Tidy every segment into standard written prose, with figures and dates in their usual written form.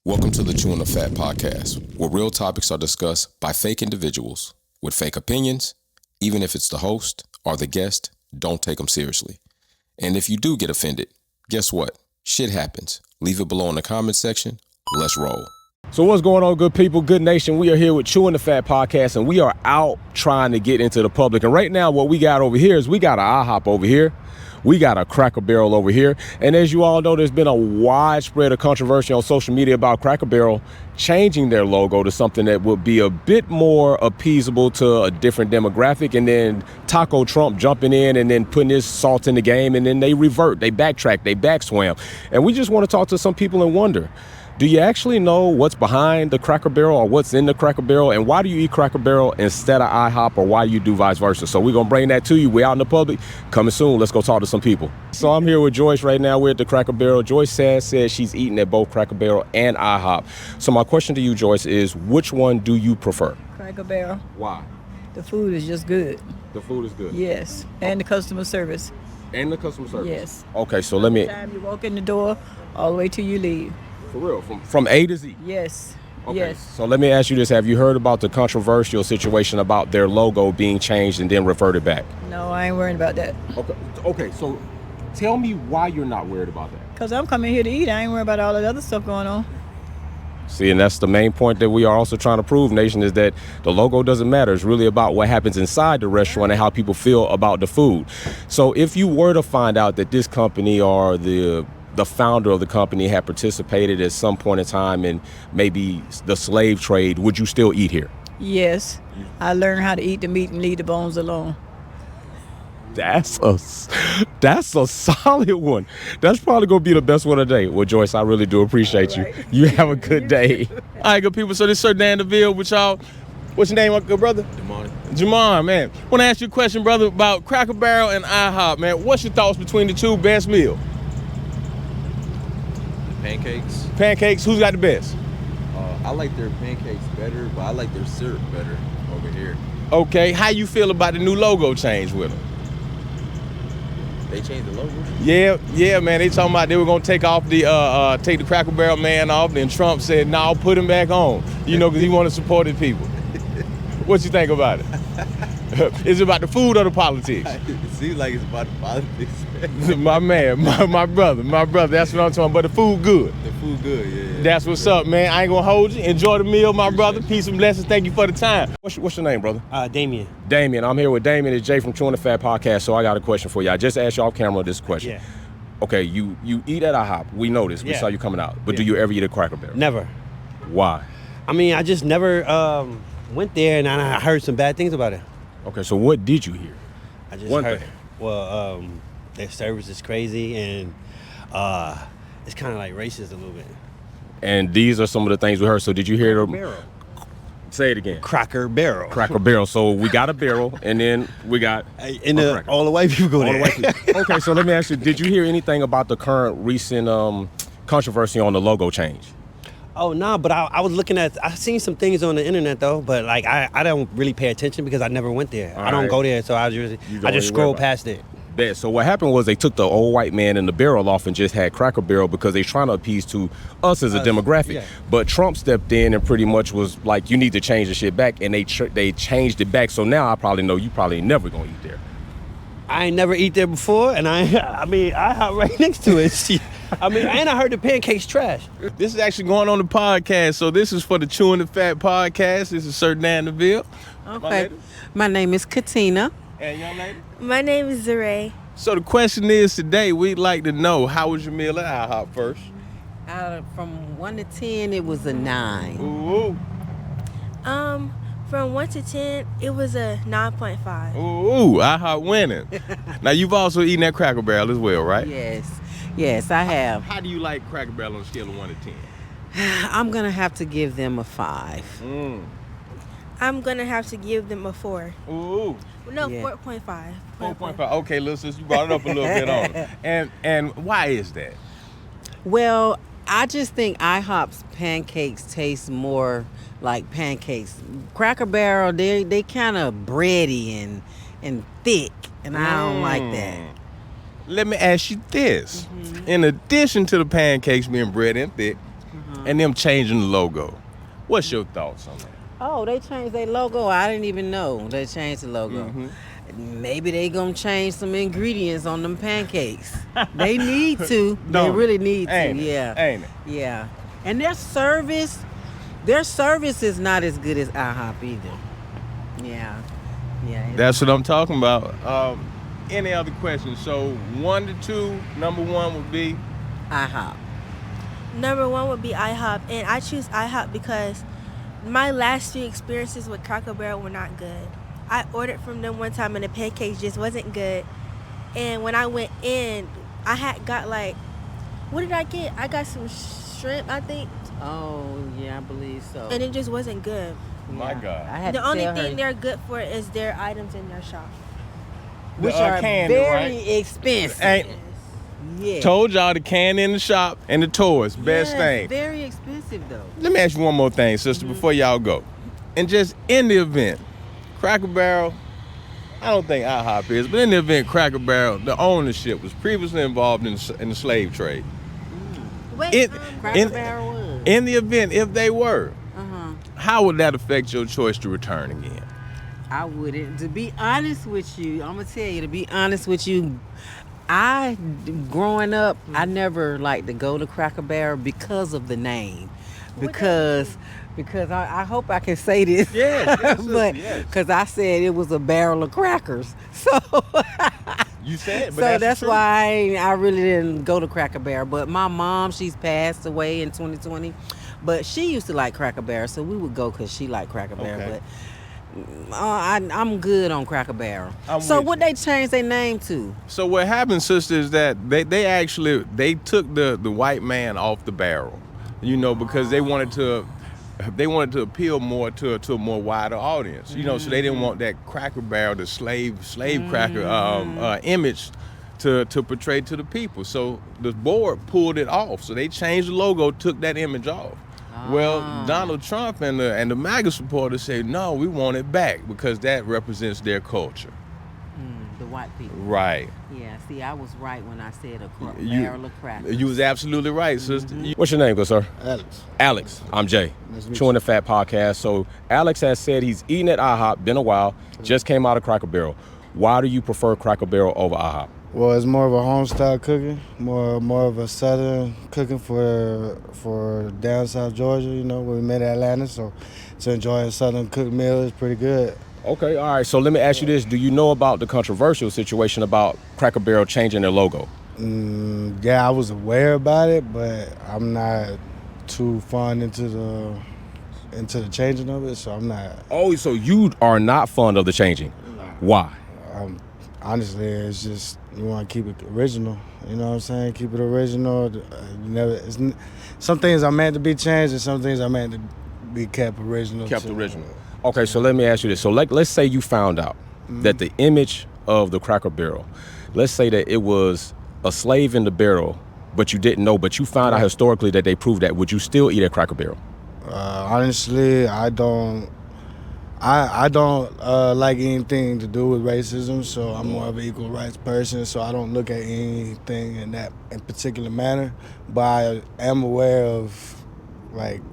Welcome to the Chewn podcast, where real topics are discussed by fake individuals with fake opinions. Even if it's the host or the guest, don't take them seriously. And if you do get offended, guess what? Shit happens. Leave it below in the comment section. Let's roll. So what's going on, good people, good nation? We are here with Chewn podcast, and we are out trying to get into the public. And right now, what we got over here is we got an IHOP over here. We got a Cracker Barrel over here. And as you all know, there's been a widespread of controversy on social media about Cracker Barrel changing their logo to something that would be a bit more appeasable to a different demographic. And then Taco Trump jumping in and then putting his salt in the game. And then they revert, they backtrack, they backswam. And we just want to talk to some people and wonder, do you actually know what's behind the Cracker Barrel or what's in the Cracker Barrel? And why do you eat Cracker Barrel instead of IHOP, or why do you do vice versa? So we're going to bring that to you. We're out in the public. Coming soon. Let's go talk to some people. So I'm here with Joyce right now. We're at the Cracker Barrel. Joyce says she's eating at both Cracker Barrel and IHOP. So my question to you, Joyce, is which one do you prefer? Cracker Barrel. Why? The food is just good. The food is good? Yes. And the customer service. And the customer service? Yes. Okay, so let me... Every time you walk in the door, all the way till you leave. For real? From A to Z? Yes. Okay. Yes. So let me ask you this. Have you heard about the controversial situation about their logo being changed and then reverted back? No, I ain't worried about that. Okay. So tell me why you're not worried about that. Because I'm coming here to eat. I ain't worried about all that other stuff going on. See, and that's the main point that we are also trying to prove, Nation, is that the logo doesn't matter. It's really about what happens inside the restaurant and how people feel about the food. So if you were to find out that this company or the founder of the company had participated at some point in time in maybe the slave trade, would you still eat here? Yes. I learned how to eat the meat and leave the bones alone. That's a solid one. That's probably going to be the best one today. Well, Joyce, I really do appreciate you. You have a good day. All right, good people. So this is Sir Dan DeVille with y'all. What's your name, my good brother? Jamon, man. Want to ask you a question, brother, about Cracker Barrel and IHOP, man. What's your thoughts between the two? Best meal? Pancakes. Pancakes. Who's got the best? I like their pancakes better, but I like their syrup better over here. Okay. How you feel about the new logo change with them? They changed the logo? Yeah, man. They talking about they were gonna take the Cracker Barrel man off. Then Trump said, "No, put him back on." You know, because he wanted to support his people. What you think about it? Is it about the food or the politics? It seems like it's about the politics. My man, my brother. That's what I'm talking about. But the food good. The food good, yeah. That's what's up, man. I ain't gonna hold you. Enjoy the meal, my brother. Peace and blessings. Thank you for the time. What's your name, brother? Damien. Damien. I'm here with Damien. It's Jay from Chewn podcast. So I got a question for you. I just asked you off camera this question. Yeah. Okay, you eat at IHOP. We know this. We saw you coming out. But do you ever eat a Cracker Barrel? Never. Why? I mean, I just never went there, and I heard some bad things about it. Okay, so what did you hear? I just One heard. thing. Well, their service is crazy, and it's kind of like racist a little bit. And these are some of the things we heard. So did you hear them? Barrel. Say it again. Cracker Barrel. Cracker Barrel. So we got a barrel, and then we got All the white people go there. Okay, so let me ask you, did you hear anything about the current recent controversy on the logo change? Oh, no, but I was looking at, I seen some things on the internet, though, but like I don't really pay attention because I never went there. I don't go there, so I just scroll past it. Bet. So what happened was they took the old white man and the barrel off and just had Cracker Barrel because they're trying to appease to us as a demographic. Yeah. But Trump stepped in and pretty much was like, you need to change the shit back, and they changed it back. So now I probably know you probably never gonna eat there. I ain't never eat there before, and I mean, I hop right next to it. I mean, and I heard the pancakes trash. This is actually going on the podcast. So this is for the Chewing the Fat podcast. This is Sir Dan DeVille. Okay. My name is Katina. And young lady? My name is Zaray. So the question is today, we'd like to know, how was your meal at IHOP first? From 1 to 10, it was a 9. Ooh. From 1 to 10, it was a 9.5. Ooh, IHOP winning. Now you've also eaten that Cracker Barrel as well, right? Yes, I have. How do you like Cracker Barrel on a scale of 1 to 10? I'm going to have to give them a 5. I'm going to have to give them a 4. Ooh. No, Yeah. 4.5. 4.5. Okay, little sis, you brought it up a little bit on it. And why is that? Well, I just think IHOP's pancakes taste more like pancakes. Cracker Barrel, they kind of bready and thick, and I don't like that. Let me ask you this. In addition to the pancakes being bread and thick, and them changing the logo. What's your thoughts on that? Oh, they changed their logo. I didn't even know they changed the logo. Maybe they gonna change some ingredients on them pancakes. They need to. They really need to. Ain't it? Yeah. Ain't it? Yeah. And their service is not as good as IHOP either. Yeah. Yeah. That's what I'm talking about. Any other questions? So 1 to 2, number 1 would be IHOP. Number 1 would be IHOP, and I choose IHOP because my last few experiences with Cracker Barrel were not good. I ordered from them one time and the pancakes just wasn't good. And when I went in, I had got what did I get? I got some shrimp, I think. Oh, yeah, I believe so. And it just wasn't good. My God. I had The to only tell her, thing they're good for is their items in their shop. which The, are candy, very right? expensive. Ain't Yeah. told y'all the candy in the shop and the toys, best Yes, thing. Very expensive though. Let me ask you one more thing, sister, before y'all go. And just in the event, Cracker Barrel, I don't think IHOP is, but in the event Cracker Barrel, the ownership was previously involved in the slave trade. Wait, Cracker Barrel was. In the event, if they were, Uh-huh. how would that affect your choice to return again? I wouldn't. To be honest with you, I'm gonna tell you. To be honest with you, growing up, I never liked to go to Cracker Barrel because of the name. Because I hope I can say this. Yes, but because I said it was a barrel of crackers. So You said, but so that's why I really didn't go to Cracker Barrel. But my mom, she's passed away in 2020. But she used to like Cracker Barrel, so we would go because she liked Cracker Barrel. Okay. But I'm good on Cracker Barrel. I'm So with what you. they changed their name to? So what happened, sister, is that they actually took the white man off the barrel, because they wanted to appeal more to a more wider audience, so they didn't want that Cracker Barrel, the slave cracker image to portray to the people. So the board pulled it off. So they changed the logo, took that image off. Well, Donald Trump and the MAGA supporters say, no, we want it back because that represents their culture. The white people. Right. Yeah, see, I was right when I said a You- barrel of crackers. You was absolutely right, sister. What's your name, good sir? Alex. I'm Jay. Chewing the Fat Podcast. So Alex has said he's eaten at IHOP, been a while, just came out of Cracker Barrel. Why do you prefer Cracker Barrel over IHOP? Well, it's more of a home style cooking, more of a southern cooking for down South Georgia. When we met in Atlanta, so to enjoy a southern cooked meal is pretty good. Okay, all right. So let me ask you this. Do you know about the controversial situation about Cracker Barrel changing their logo? Yeah, I was aware about it, but I'm not too fond into the changing of it, so I'm not. Oh, so you are not fond of the changing. Why? Honestly, it's just you want to keep it original. You know what I'm saying? Keep it original. Some things are meant to be changed, and some things are meant to be kept original. Original. Okay, so let me ask you this. So let's say you found out that the image of the Cracker Barrel, let's say that it was a slave in the barrel, but you didn't know, but you found out historically that they proved that. Would you still eat at Cracker Barrel? Honestly, I don't. I don't like anything to do with racism, so I'm more of an equal rights person, so I don't look at anything in particular manner, but I am aware of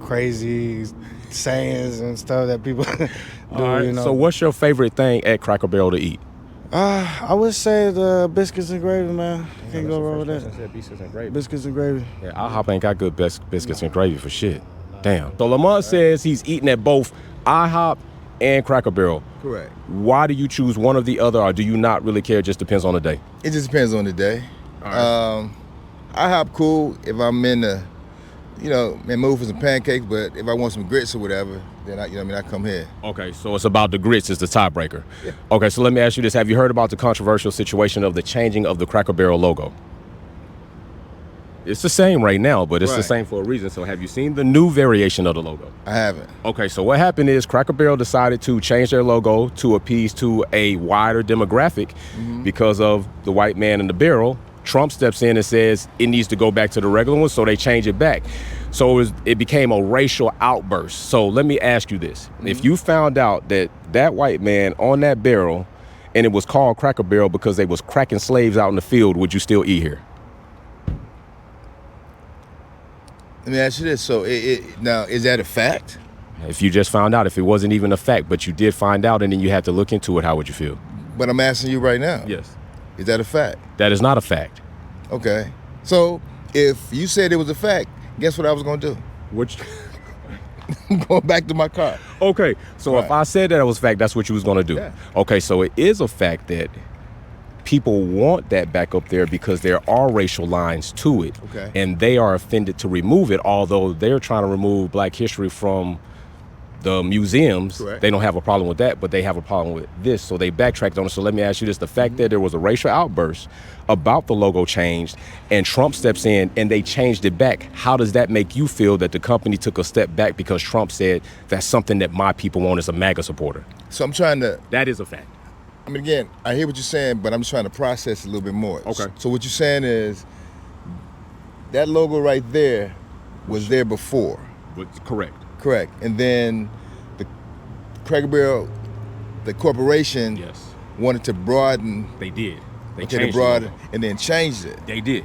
crazy sayings and stuff that people do. All right. So what's your favorite thing at Cracker Barrel to eat? I would say the biscuits and gravy, man. Can't go wrong with that. Biscuits and gravy. Biscuits and gravy. Yeah, IHOP ain't got good biscuits and gravy for shit. Damn. So Lamont says he's eating at both IHOP and Cracker Barrel. Correct. Why do you choose one or the other, or do you not really care? It just depends on the day. It just depends on the day. IHOP cool if I'm in the, in mood for some pancakes, but if I want some grits or whatever, then I come here. Okay, so it's about the grits is the tiebreaker. Yeah. Okay, so let me ask you this. Have you heard about the controversial situation of the changing of the Cracker Barrel logo? It's the same right now, but it's the same for a reason. So have you seen the new variation of the logo? I haven't. Okay, so what happened is Cracker Barrel decided to change their logo to appease to a wider demographic because of the white man in the barrel. Trump steps in and says it needs to go back to the regular one, so they change it back. So it became a racial outburst. So let me ask you this. If you found out that white man on that barrel and it was called Cracker Barrel because they was cracking slaves out in the field, would you still eat here? Let me ask you this. So now, is that a fact? If you just found out, if it wasn't even a fact, but you did find out and then you had to look into it, how would you feel? But I'm asking you right now. Yes. Is that a fact? That is not a fact. Okay. So if you said it was a fact, guess what I was going to do? Which? I'm going back to my car. Okay. So if I said that it was a fact, that's what you was going to do. Yeah. Okay. So it is a fact that people want that back up there because there are racial lines to it. Okay. And they are offended to remove it, although they're trying to remove Black history from the museums. Correct. They don't have a problem with that, but they have a problem with this. So they backtracked on it. So let me ask you this. The fact that there was a racial outburst about the logo changed and Trump steps in and they changed it back, how does that make you feel that the company took a step back because Trump said that's something that my people want as a MAGA supporter? So I'm trying to... That is a fact. I mean, again, I hear what you're saying, but I'm just trying to process it a little bit more. Okay. So what you're saying is that logo right there was there before. Correct. Correct. And then the Cracker Barrel, the corporation, Yes. wanted to broaden. They did. They Okay, changed they broadened the logo. and then changed it. They did.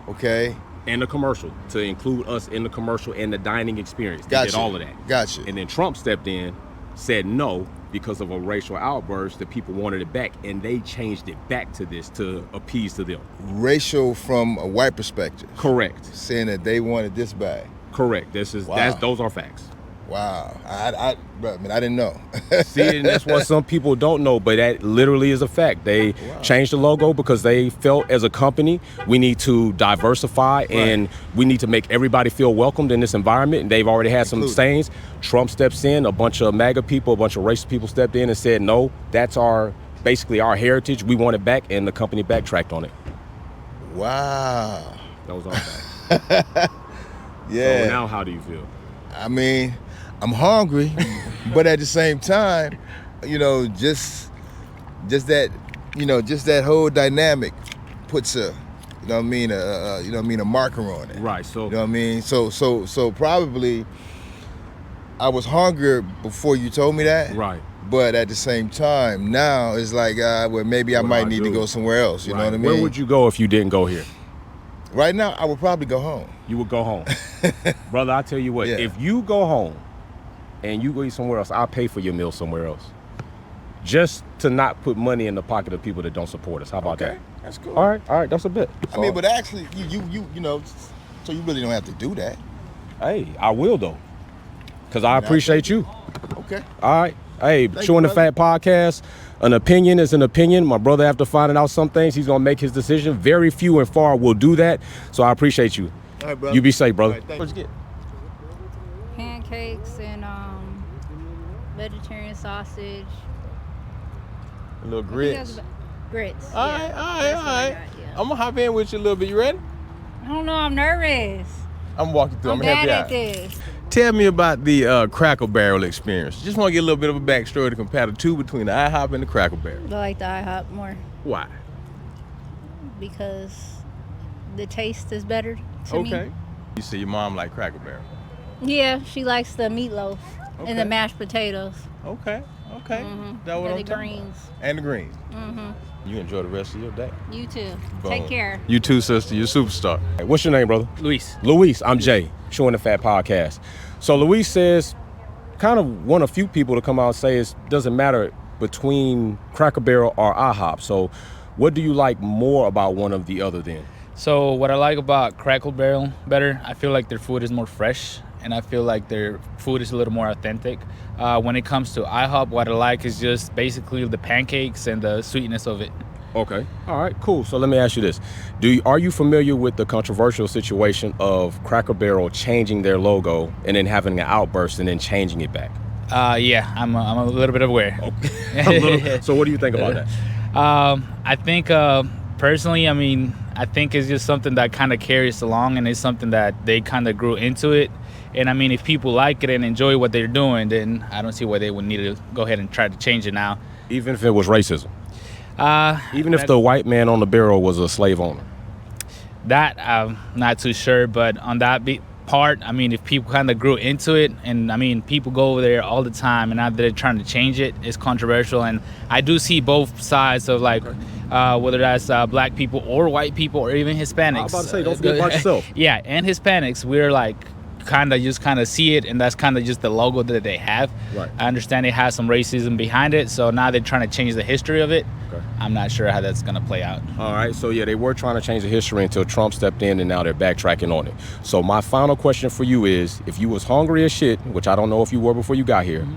Okay. And the commercial, to include us in the commercial and the dining experience. They Gotcha. did all of that. Gotcha. And then Trump stepped in, said no, because of a racial outburst, that people wanted it back, and they changed it back to this to appease to them. Racial from a white perspective. Correct. Saying that they wanted this back. Correct. Wow. Those are facts. Wow. I didn't know. See, and that's what some people don't know, but that literally is a fact. They changed the logo because they felt as a company, we need to diversify and we need to make everybody feel welcomed in this environment. And they've already had some sayings. Trump steps in, a bunch of MAGA people, a bunch of racist people stepped in and said, no, that's basically our heritage. We want it back, and the company backtracked on it. Wow. That was all fact. Yeah. So now how do you feel? I mean, I'm hungry, but at the same time, just that whole dynamic puts a marker on it. Right. So You know what I mean? So probably I was hungry before you told me that. Right. But at the same time, now it's like, well, maybe I might need to go somewhere else. You know what I mean? Where would you go if you didn't go here? Right now, I would probably go home. You would go home. Brother, I tell you what, Yeah. if you go home and you go eat somewhere else, I'll pay for your meal somewhere else. Just to not put money in the pocket of people that don't support us. How about that? That's cool. All right, that's a bet. I mean, but actually, so you really don't have to do that. Hey, I will though, because I appreciate you. Okay. All right. Hey, Thank Chewing you, the Fat podcast. An opinion is an opinion. My brother, after finding out some things, he's gonna make his decision. Very few and far will do that. So I appreciate you. All right, brother. You be safe, brother. All right, What'd you get? Pancakes and vegetarian sausage. A little I think grits. that's grits. All yeah. right. That's what I got, yeah. I'm gonna hop in with you a little bit. You ready? I don't know. I'm nervous. I'm walking through. I'm I'm gonna bad help at you out. this. Tell me about the Cracker Barrel experience. Just want to get a little bit of a backstory to compare the two between the IHOP and the Cracker Barrel. I like the IHOP more Why? because the taste is better to me. Okay. You say your mom like Cracker Barrel. Yeah, she likes the meatloaf Okay. and the mashed potatoes. Okay. Mhm. That what And I'm the talking greens. about. And the greens. Mm-hmm. You enjoy the rest of your day. You too. Boom. Take care. You too, sister. You're a superstar. Hey, what's your name, brother? Luis. Luis. I'm Jay. Chewing the Fat podcast. So Luis says, kind of one of few people to come out and say it doesn't matter between Cracker Barrel or IHOP. So what do you like more about one of the other then? So what I like about Cracker Barrel better, I feel like their food is more fresh, and I feel like their food is a little more authentic. When it comes to IHOP, what I like is just basically the pancakes and the sweetness of it. Okay. All right, cool. So let me ask you this. Are you familiar with the controversial situation of Cracker Barrel changing their logo and then having an outburst and then changing it back? Yeah, I'm a little bit aware. So what do you think about that? I think personally, I think it's just something that kind of carries along, and it's something that they kind of grew into it. And if people like it and enjoy what they're doing, then I don't see why they would need to go ahead and try to change it now. Even if it was racism? Even if that- the white man on the barrel was a slave owner? That I'm not too sure, but on that part, if people kind of grew into it, and people go over there all the time, and now they're trying to change it, it's controversial. And I do see both sides of whether that's black people or white people or even Hispanics. I was about to say, don't forget about yourself. Yeah, and Hispanics, we're kind of see it, and that's kind of just the logo that they have. Right. I understand it has some racism behind it, so now they're trying to change the history of it. Okay. I'm not sure how that's gonna play out. All right, so yeah, they were trying to change the history until Trump stepped in, and now they're backtracking on it. So my final question for you is, if you was hungry as shit, which I don't know if you were before you got here,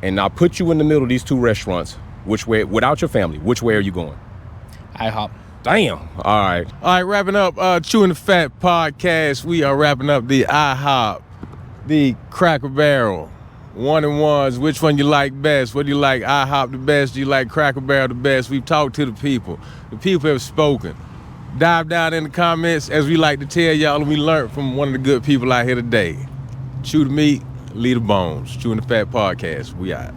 and now put you in the middle of these two restaurants, which way, without your family, which way are you going? IHOP. Damn. All right, wrapping up Chewing the Fat podcast. We are wrapping up the IHOP, the Cracker Barrel. 1 and 1s, which one you like best? What do you like, IHOP the best? Do you like Cracker Barrel the best? We've talked to the people. The people have spoken. Dive down in the comments, as we like to tell y'all, and we learned from one of the good people out here today. Chew the meat, leave the bones. Chewing the Fat podcast. We out.